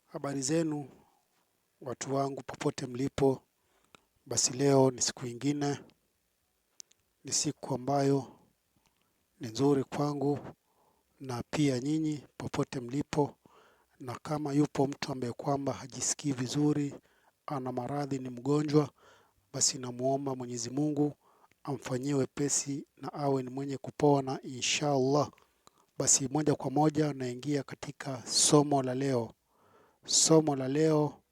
Habari zenu watu wangu popote mlipo. Basi leo ni siku ingine, ni siku ambayo ni nzuri kwangu na pia nyinyi popote mlipo. Na kama yupo mtu ambaye kwamba hajisikii vizuri, ana maradhi, ni mgonjwa, basi namuomba Mwenyezi Mungu amfanyie wepesi na awe ni mwenye kupona inshallah. Basi moja kwa moja naingia katika somo la leo. Somo la leo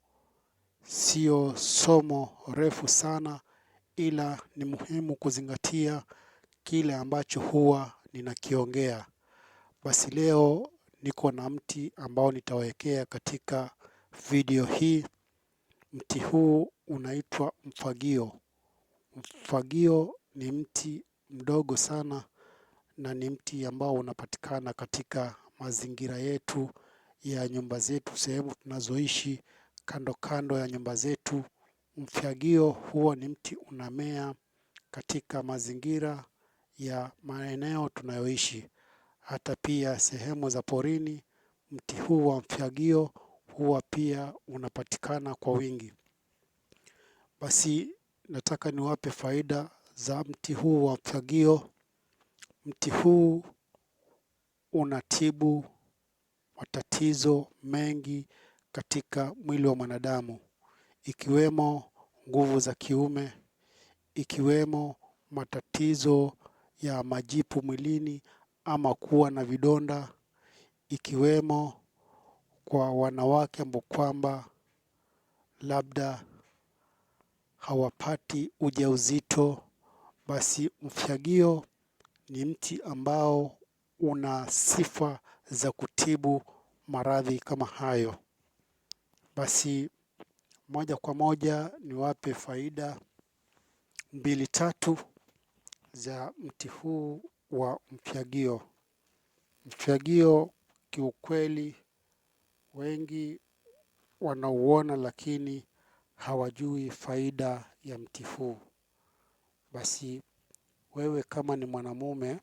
sio somo refu sana, ila ni muhimu kuzingatia kile ambacho huwa ninakiongea. Basi leo niko na mti ambao nitawekea katika video hii. Mti huu unaitwa mfagio. Mfagio ni mti mdogo sana na ni mti ambao unapatikana katika mazingira yetu ya nyumba zetu, sehemu tunazoishi, kando kando ya nyumba zetu. Mfagio huo ni mti unamea katika mazingira ya maeneo tunayoishi. Hata pia sehemu za porini, mti huu wa mfagio huwa pia unapatikana kwa wingi. Basi nataka niwape faida za mti huu wa mfagio. Mti huu unatibu matatizo mengi katika mwili wa mwanadamu, ikiwemo nguvu za kiume, ikiwemo matatizo ya majipu mwilini ama kuwa na vidonda, ikiwemo kwa wanawake ambao kwamba labda hawapati ujauzito. Basi mfagio ni mti ambao una sifa za kutibu maradhi kama hayo. Basi moja kwa moja niwape faida mbili tatu za mti huu wa mfagio. Mfagio kiukweli wengi wanauona lakini hawajui faida ya mti huu. Basi wewe kama ni mwanamume,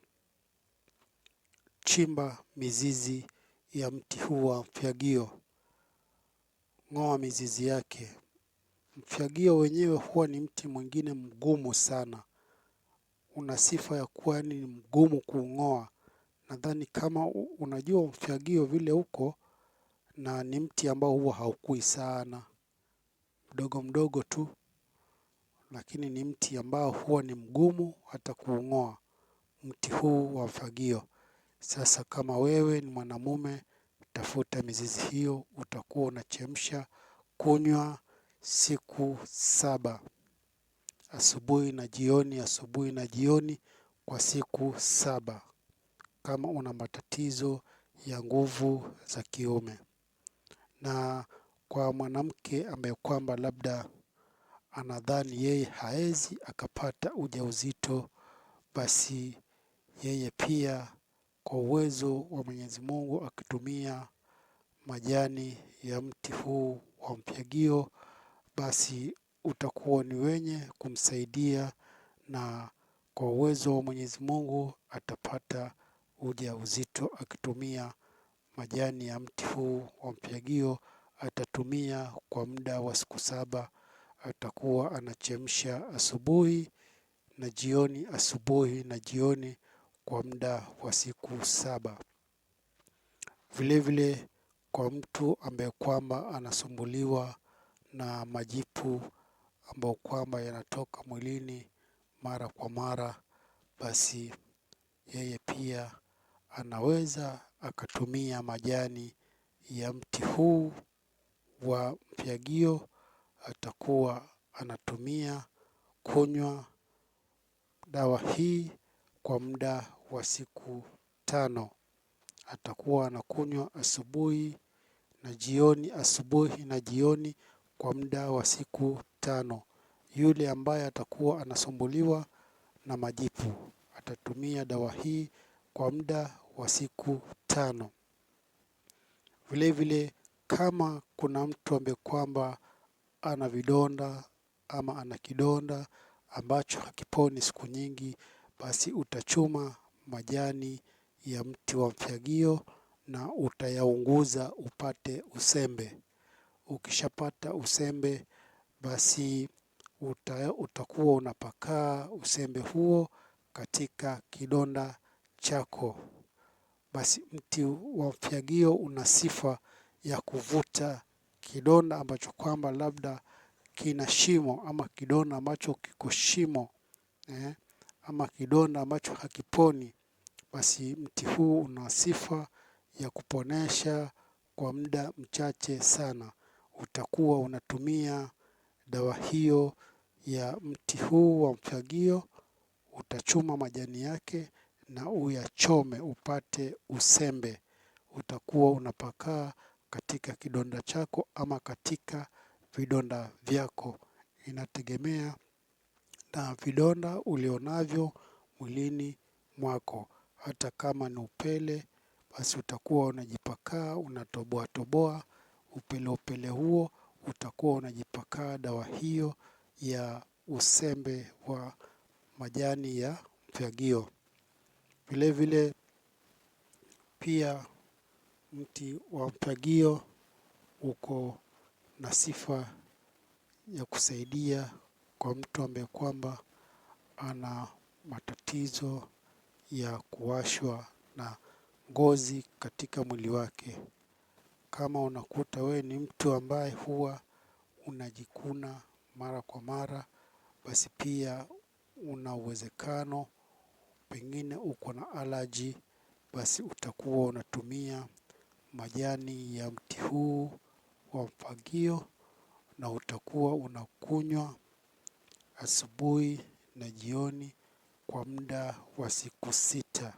chimba mizizi ya mti huu wa mfagio. Ng'oa mizizi yake. Mfagio wenyewe huwa ni mti mwingine mgumu sana. Una sifa ya kuwa ni mgumu kuung'oa. Nadhani kama unajua mfagio vile uko, na ni mti ambao huwa haukui sana, mdogo mdogo tu, lakini ni mti ambao huwa ni mgumu hata kuung'oa, mti huu wa mfagio. Sasa kama wewe ni mwanamume, tafuta mizizi hiyo, utakuwa unachemsha, kunywa siku 7. Asubuhi na jioni, asubuhi na jioni kwa siku 7. Kama una matatizo ya nguvu za kiume. Na kwa mwanamke ambaye kwamba labda anadhani yeye haezi akapata ujauzito, basi yeye pia kwa uwezo wa Mwenyezi Mungu akitumia majani ya mti huu wa mfagio, basi utakuwa ni wenye kumsaidia na kwa uwezo wa Mwenyezi Mungu atapata ujauzito akitumia majani ya mti huu wa mfagio. Atatumia kwa muda wa siku 7. Atakuwa anachemsha asubuhi na jioni, asubuhi na jioni kwa muda wa siku 7. Vile vile kwa mtu ambaye kwamba anasumbuliwa na majipu ambayo kwamba yanatoka mwilini mara kwa mara, basi yeye pia anaweza akatumia majani ya mti huu wa mfagio. Atakuwa anatumia kunywa dawa hii kwa muda wa siku 5. Atakuwa anakunywa asubuhi na jioni, asubuhi na jioni kwa muda wa siku 5. Yule ambaye atakuwa anasumbuliwa na majipu atatumia dawa hii kwa muda wa siku 5. Vile vile kama kuna mtu ambaye kwamba ana vidonda ama ana kidonda ambacho hakiponi siku nyingi, basi utachuma majani ya mti wa mfagio na utayaunguza upate usembe. Ukishapata usembe, basi utakuwa unapakaa usembe huo katika kidonda chako. Basi mti wa mfyagio una sifa ya kuvuta kidonda ambacho kwamba labda kina shimo, ama kidonda ambacho kiko shimo, ama kidonda ambacho hakiponi. Basi mti huu una sifa ya kuponesha kwa muda mchache sana. Utakuwa unatumia dawa hiyo ya mti huu wa mfyagio, utachuma majani yake na uyachome upate usembe. Utakuwa unapakaa katika kidonda chako ama katika vidonda vyako. Inategemea na vidonda ulionavyo mwilini mwako. Hata kama ni upele, basi utakuwa unajipakaa, unatoboa toboa upele upele huo, utakuwa unajipakaa dawa hiyo ya usembe wa majani ya mfyagio. Vile vile pia mti wa mfyagio uko na sifa ya kusaidia kwa mtu ambaye kwamba ana matatizo ya kuwashwa na ngozi katika mwili wake. Kama unakuta we ni mtu ambaye huwa unajikuna mara kwa mara, basi pia una uwezekano pengine uko na allergy, basi utakuwa unatumia majani ya mti huu wa mfagio na utakuwa unakunywa asubuhi na jioni kwa muda wa siku 6.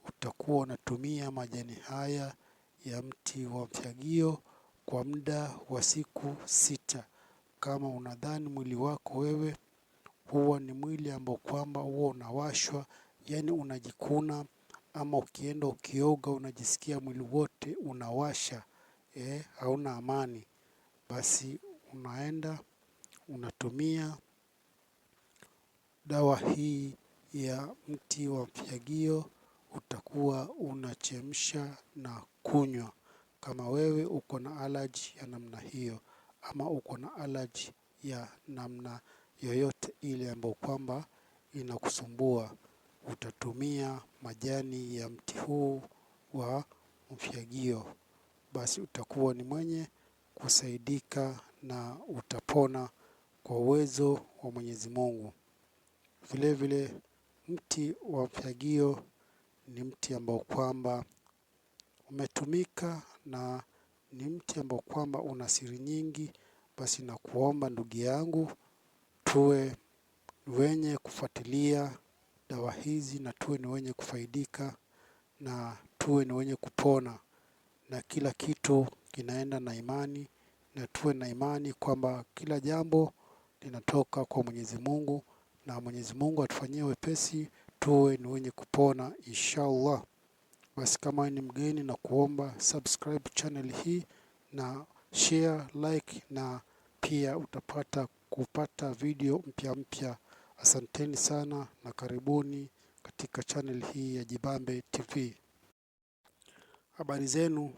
Utakuwa unatumia majani haya ya mti wa mfyagio kwa muda wa siku 6. Kama unadhani mwili wako wewe huwa ni mwili ambao kwamba huwa unawashwa, yaani unajikuna, ama ukienda ukioga unajisikia mwili wote unawasha, hauna amani, basi unaenda unatumia dawa hii ya mti wa mfyagio, utakuwa unachemsha na kunywa. Kama wewe uko na allergy ya namna hiyo, ama uko na allergy ya namna yoyote ile ambayo kwamba inakusumbua, utatumia majani ya mti huu wa mfyagio. Basi utakuwa ni mwenye kusaidika na utapona kwa uwezo wa Mwenyezi Mungu. Vile vile mti wa mfyagio ni mti ambao kwamba umetumika na ni mti ambao kwamba una siri nyingi. Basi nakuomba ndugu yangu, tuwe wenye kufuatilia dawa hizi na tuwe ni wenye kufaidika na tuwe ni wenye kupona, na kila kitu kinaenda na imani, na tuwe na imani kwamba kila jambo linatoka kwa Mwenyezi Mungu, na Mwenyezi Mungu atufanyie wepesi tuwe ni wenye kupona inshallah. Basi kama ni mgeni na kuomba subscribe channel hii na share, like, na pia utapata kupata video mpya. Asanteni sana na karibuni katika channel hii ya Jibambe TV. Habari zenu.